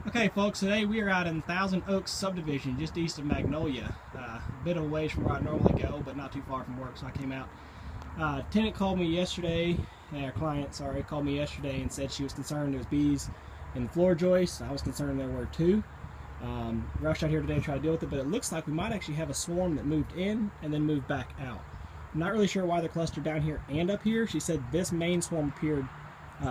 Okay folks, today we are out in Thousand Oaks subdivision just east of Magnolia. A bit of a ways from where I normally go, but not too far from work, so I came out. Tenant called me yesterday, client, sorry, called me yesterday and said she was concerned there was bees in the floor joists. I was concerned there were too. Rushed out here today to try to deal with it, but it looks like we might actually have a swarm that moved in and then moved back out. I'm not really sure why they're clustered down here and up here. She said this main swarm appeared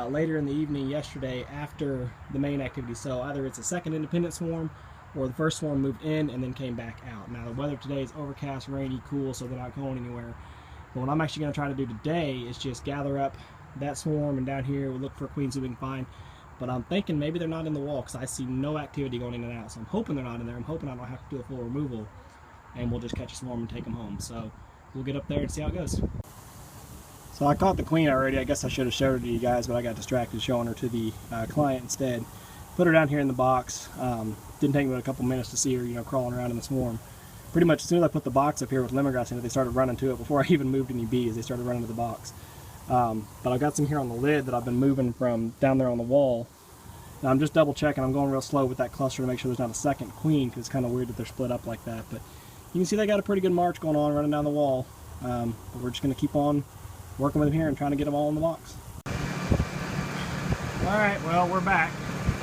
later in the evening yesterday after the main activity. So either it's a second independent swarm or the first swarm moved in and then came back out. Now the weather today is overcast, rainy, cool, so they're not going anywhere. But what I'm actually going to try to do today is just gather up that swarm, and down here we'll look for queens who we can find. But I'm thinking maybe they're not in the wall because I see no activity going in and out. So I'm hoping they're not in there. I'm hoping I don't have to do a full removal and we'll just catch a swarm and take them home. So we'll get up there and see how it goes. So I caught the queen already. I guess I should have showed her to you guys, but I got distracted showing her to the client instead. Put her down here in the box. Didn't take me but a couple minutes to see her, crawling around in the swarm. Pretty much as soon as I put the box up here with lemongrass in it, they started running to it. Before I even moved any bees, they started running to the box. But I've got some here on the lid that I've been moving from down there on the wall. Now I'm just double checking. I'm going real slow with that cluster to make sure there's not a second queen, because it's kind of weird that they're split up like that. But you can see they got a pretty good march going on running down the wall. But we're just going to keep on working with them here and trying to get them all in the box. Alright, well, we're back.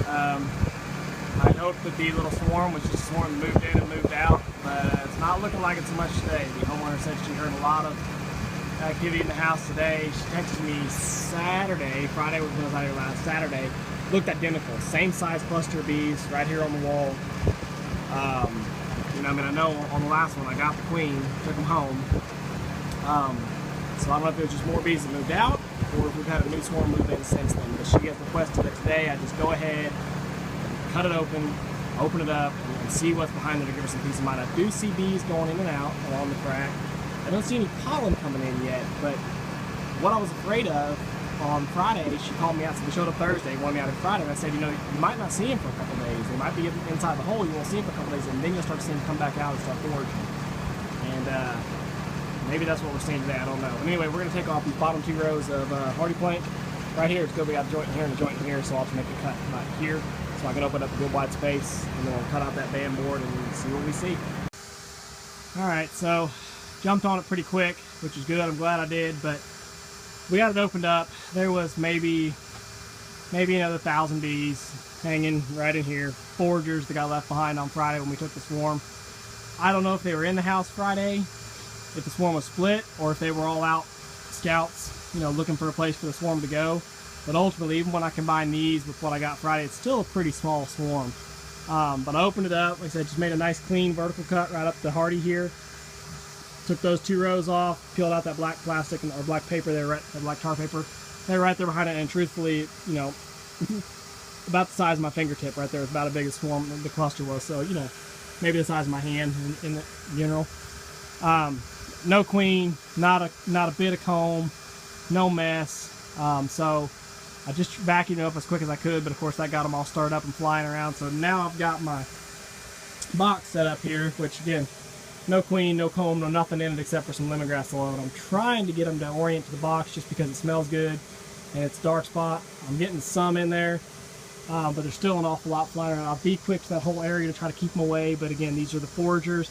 I hoped that the little swarm was just a swarm that moved in and moved out, but it's not looking like it so much today. The homeowner said she heard a lot of activity in the house today. She texted me Saturday, Friday was when I was out here last Saturday. Looked identical, same size cluster of bees right here on the wall. I know on the last one I got the queen, took them home. So I don't know if it was just more bees that moved out or if we've had a new swarm move in since then. But she has requested that today I just go ahead, cut it open it up, and see what's behind it to give her some peace of mind. I do see bees going in and out along the track. I don't see any pollen coming in yet, but what I was afraid of on Friday, she called me out, so we showed up Thursday, wanted me out on Friday, and I said, you might not see him for a couple days. They might be inside the hole, you won't see him for a couple days, and then you'll start seeing him come back out and start foraging. And maybe that's what we're seeing today, I don't know. But anyway, we're going to take off these bottom two rows of hardy plank. Right here, it's good, we got a joint in here and a joint in here, so I'll just make a cut right here so I can open up a good wide space, and then we'll cut out that band board and see what we see. Alright, so jumped on it pretty quick, which is good, I'm glad I did, but we got it opened up. There was maybe another 1,000 bees hanging right in here. Foragers that got left behind on Friday when we took the swarm. I don't know if they were in the house Friday, if the swarm was split, or if they were all out scouts, looking for a place for the swarm to go. But ultimately, even when I combine these with what I got Friday, it's still a pretty small swarm. But I opened it up, like I said, just made a nice clean vertical cut right up the hardy here. Took those two rows off, peeled out that black plastic or black paper there, right, that black tar paper. They're right there behind it, and truthfully, about the size of my fingertip right there is about as big as swarm the cluster was. So, maybe the size of my hand in the general. No queen, not a bit of comb, no mess. So I just vacuumed it up as quick as I could, but of course that got them all started up and flying around. So now I've got my box set up here, which again, no queen, no comb, no nothing in it except for some lemongrass alone. I'm trying to get them to orient to the box just because it smells good and it's a dark spot. I'm getting some in there, but there's still an awful lot flying around. I've de-quicked that whole area to try to keep them away, but again, these are the foragers.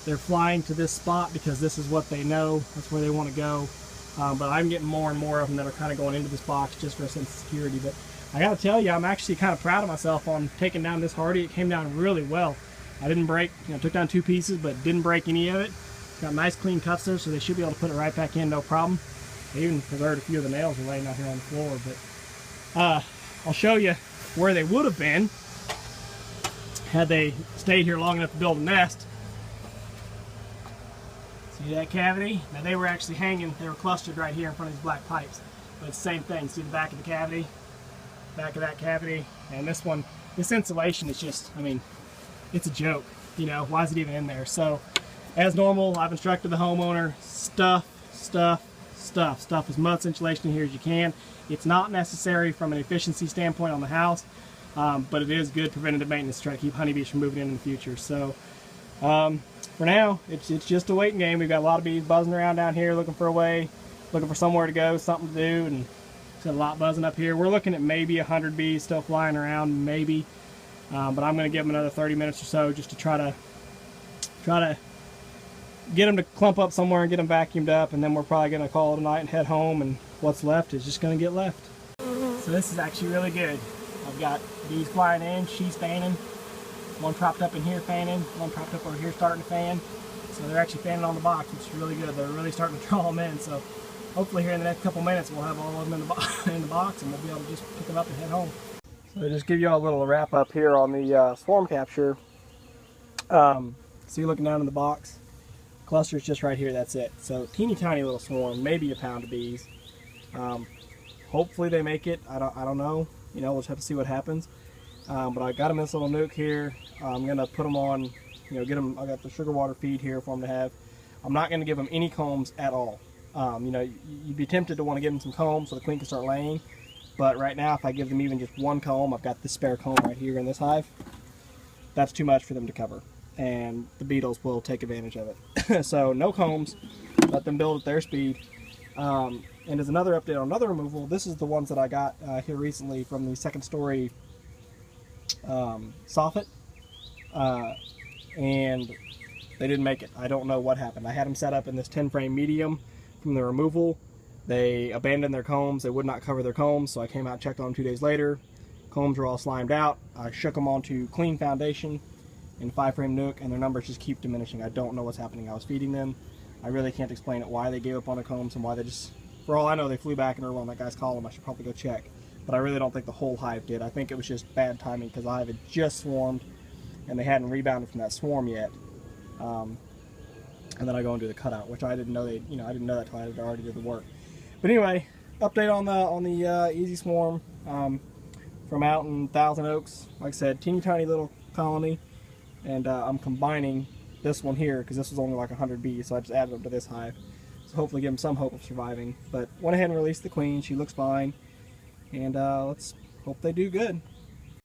They're flying to this spot because this is what they know. That's where they want to go. But I'm getting more and more of them that are kind of going into this box just for a sense of security. But I got to tell you, I'm actually kind of proud of myself on taking down this hardy. It came down really well. I didn't break, took down two pieces, but didn't break any of it. Got nice clean cuts there, so they should be able to put it right back in, no problem. I even preserved a few of the nails were laying out here on the floor. But I'll show you where they would have been had they stayed here long enough to build a nest. See that cavity? Now they were actually hanging, they were clustered right here in front of these black pipes. But it's the same thing. See the back of the cavity? Back of that cavity. And this one, this insulation is just, it's a joke. Why is it even in there? So, as normal, I've instructed the homeowner, stuff as much insulation in here as you can. It's not necessary from an efficiency standpoint on the house, but it is good preventative maintenance to try to keep honeybees from moving in the future. So, for now, it's just a waiting game. We've got a lot of bees buzzing around down here looking for a way, looking for somewhere to go, something to do, and there's a lot buzzing up here. We're looking at maybe 100 bees still flying around, maybe. But I'm going to give them another 30 minutes or so just to try to get them to clump up somewhere and get them vacuumed up, and then we're probably going to call it a night and head home, and what's left is just going to get left. So this is actually really good. I've got bees flying in, she's fanning, one propped up in here fanning, one propped up over here starting to fan. So they're actually fanning on the box, which is really good. They're really starting to draw them in. So hopefully here in the next couple minutes we'll have all of them in the box, and we'll be able to just pick them up and head home. So to just give you all a little wrap up here on the swarm capture. So you're looking down in the box. Cluster's just right here, that's it. So teeny tiny little swarm, maybe a pound of bees. Hopefully they make it. I don't know. You know, we'll just have to see what happens. But I got them in this little nuke here. I'm gonna put them on, you know, get them. I got the sugar water feed here for them to have. I'm not gonna give them any combs at all. You know, you'd be tempted to want to give them some combs so the queen can start laying. But right now, if I give them even just one comb, I've got this spare comb right here in this hive. That's too much for them to cover, and the beetles will take advantage of it. So no combs. Let them build at their speed. And as another update on another removal, this is the ones that I got here recently from the second story soffit, and they didn't make it. I don't know what happened. I had them set up in this 10 frame medium from the removal. They abandoned their combs. They would not cover their combs, so I came out and checked on them 2 days later. Combs were all slimed out. I shook them onto clean foundation in 5 frame nuke, and their numbers just keep diminishing. I don't know what's happening. I was feeding them. I really can't explain it, why they gave up on the combs and why they just, for all I know, they flew back and were on that guy's column. I should probably go check. But I really don't think the whole hive did. I think it was just bad timing because the hive had just swarmed and they hadn't rebounded from that swarm yet. And then I go and do the cutout, which I didn't know I didn't know that until I had already did the work. But anyway, update on the Easy Swarm from out in Thousand Oaks. Like I said, teeny tiny little colony, and I'm combining this one here because this was only like 100 bees, so I just added them to this hive. So hopefully give them some hope of surviving. But went ahead and released the queen. She looks fine, and let's hope they do good.